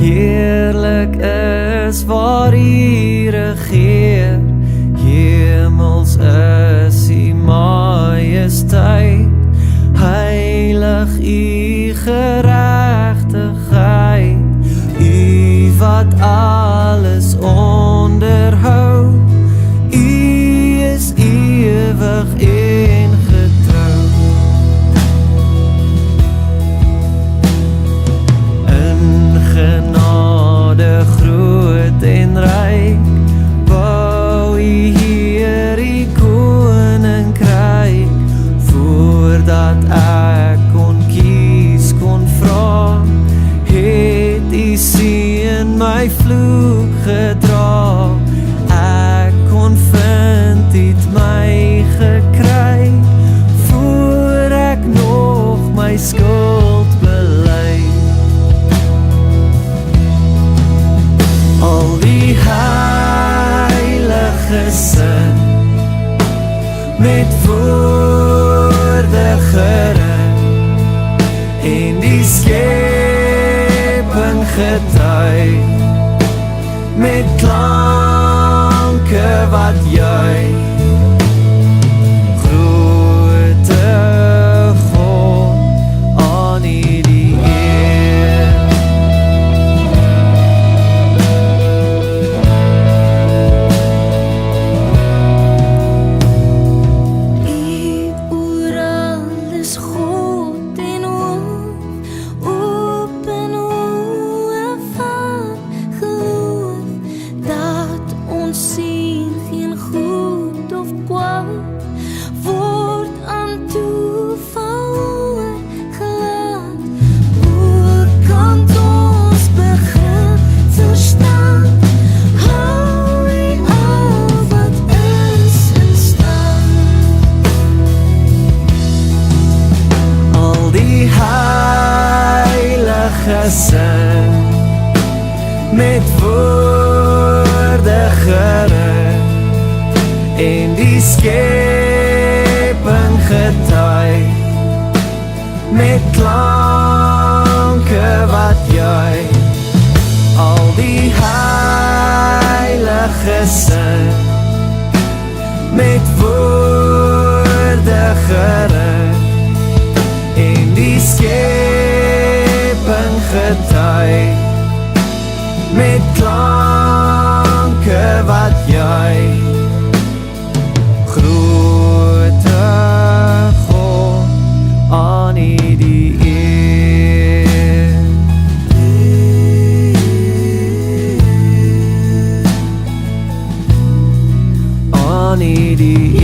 Heerlik is waar U regeer, hemels is U majesteit, heilig U geregtigheid, U wat alles onderhou, U is ewig en getrou. In genade groot en ryk, bou U Heer U koninkryk, voordat ek kon kies, kon vra, het U seën my vloek gedra. Ek kon vind U het my gekry, voor ek nog my skuld bely. Al die heiliges in, met woorde gering, en die skepping getuig, met klanke wat juig. Grote God, aan U die eer. U oral is God en hoof, open oë van geloof, dat ons sien geen goed of kwaad, word aan toeval oorgelaat. Hoe kan ons begin verstaan, hou U al wat is in stand? Al die heiliges in, met woorde gerig, en die skepping getuig, met klanke wat juig. Al die heiliges in, met woorde gerig, en die skepping getuig, met klanke wat juig. Grote God, aan U die eer. Aan U die